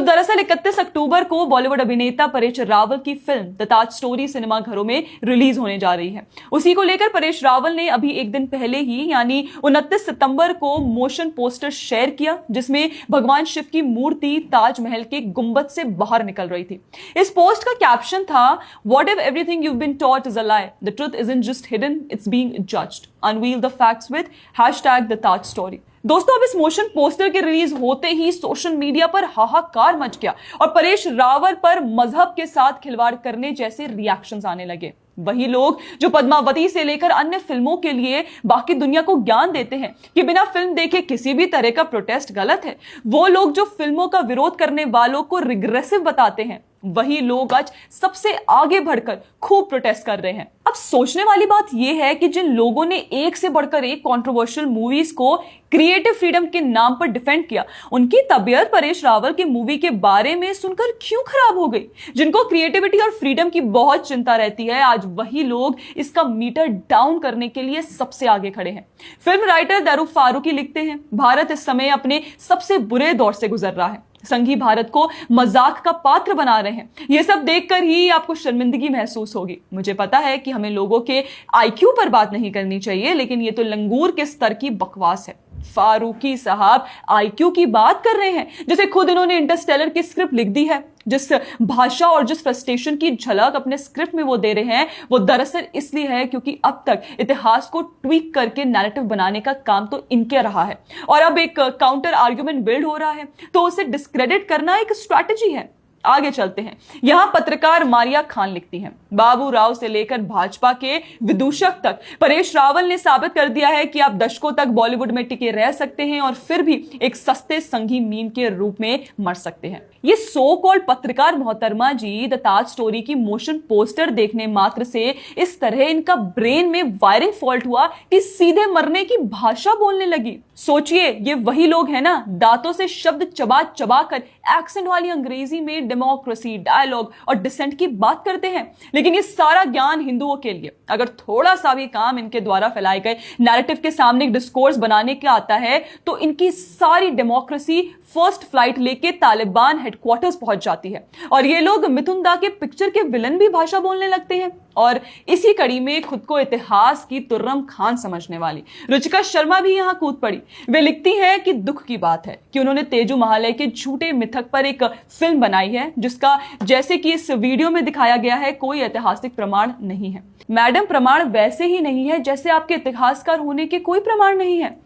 दरअसल 31 अक्टूबर को बॉलीवुड अभिनेता परेश रावल की film the Taj story cinema घरों में रिलीज होने जा रही है। उसी को लेकर परेश रावल ने अभी एक दिन पहले ही यानी 29 सितंबर को मोशन पोस्टर शेयर किया, जिसमें भगवान शिव की मूर्ति ताजमहल के गुंबद से बाहर निकल रही थी। इस पोस्ट का कैप्शन था, what if everything you have been taught is a lie, the truth isn't just hidden, it's being judged, unveil the facts with #TajStory। दोस्तों, अब इस मोशन पोस्टर के रिलीज होते ही सोशल मीडिया पर हाहाकार मच गया और परेश रावल पर मजहब के साथ खिलवाड़ करने जैसे रिएक्शंस आने लगे। वही लोग जो पद्मावती से लेकर अन्य फिल्मों के लिए बाकी दुनिया को ज्ञान देते हैं कि बिना फिल्म देखे किसी भी तरह का प्रोटेस्ट गलत है, वो लोग जो फिल्मों का विरोध करने वालों को रिग्रेसिव बताते हैं, वही लोग आज सबसे आगे बढ़कर खूब प्रोटेस्ट कर रहे हैं। अब सोचने वाली बात यह है कि जिन लोगों ने एक से बढ़कर एक कंट्रोवर्शियल मूवीज को क्रिएटिव फ्रीडम के नाम पर डिफेंड किया, उनकी तबीयत परेश रावल की मूवी के बारे में सुनकर क्यों खराब हो गई? जिनको क्रिएटिविटी और फ्रीडम की बहुत चिंता रहती है, आज वही लोग इसका मीटर डाउन करने के लिए सबसे आगे खड़े हैं। फिल्म राइटर दारू फारूकी लिखते हैं, भारत इस समय अपने सबसे बुरे दौर से गुजर रहा है। संघी भारत को मजाक का पात्र बना रहे हैं। यह सब देखकर ही आपको शर्मिंदगी महसूस होगी। मुझे पता है कि हमें लोगों के आईक्यू पर बात नहीं करनी चाहिए, लेकिन यह तो लंगूर के स्तर की बकवास है। फारूकी साहब आईक्यू की बात कर रहे हैं, जैसे खुद इन्होंने इंटरस्टेलर की स्क्रिप्ट लिख दी है। जिस भाषा और जिस फ्रस्ट्रेशन की झलक अपने स्क्रिप्ट में वो दे रहे हैं, वो दरअसल इसलिए है क्योंकि अब तक इतिहास को ट्वीक करके नैरेटिव बनाने का काम तो इनके रहा है और अब एक काउंटर आर्गुमेंट बिल्ड हो रहा है, तो उसे डिस्क्रेडिट करना एक स्ट्रैटेजी है। आगे चलते हैं। यहां पत्रकार मारिया खान लिखती हैं, बाबू राव से लेकर भाजपा के विदूषक तक परेश रावल ने साबित कर दिया है कि आप दशकों तक बॉलीवुड में टिके रह सकते हैं और फिर भी एक सस्ते संघी मीम के रूप में मर सकते हैं। ये सो कॉल्ड पत्रकार मोहतरमा जी द ताज स्टोरी की मोशन पोस्टर देखने मात्र से इस तरह इनका ब्रेन में वायरिंग फॉल्ट हुआ कि सीधे मरने की भाषा बोलने लगी। सोचिए, ये वही लोग हैं ना, दांतों से शब्द चबा चबा कर एक्सेंट वाली अंग्रेजी में डेमोक्रेसी, डायलॉग और डिसेंट की बात करते हैं, लेकिन ये सारा ज्ञान हिंदुओं के लिए। अगर थोड़ा सा भी काम इनके द्वारा फैलाए गए नैरेटिव के सामने एक डिस्कोर्स बनाने का आता है, तो इनकी सारी डेमोक्रेसी फर्स्ट फ्लाइट लेके तालिबान हेडक्वार्टर्स पहुंच जाती है और ये लोग मिथुन दा के पिक्चर के विलन भी भाषा बोलने लगते हैं। और इसी कड़ी में खुद को इतिहास की तुर्रम खान समझने वाली रुचिका शर्मा भी यहां कूद पड़ी। वे लिखती हैं कि दुख की बात है कि उन्होंने तेजू महालय के झूठे मिथक पर एक फिल्म बनाई है, जिसका जैसे कि इस वीडियो में दिखाया गया है कोई ऐतिहासिक प्रमाण नहीं है। मैडम, प्रमाण वैसे ही नहीं है जैसे आपके इतिहासकार होने के कोई प्रमाण नहीं है।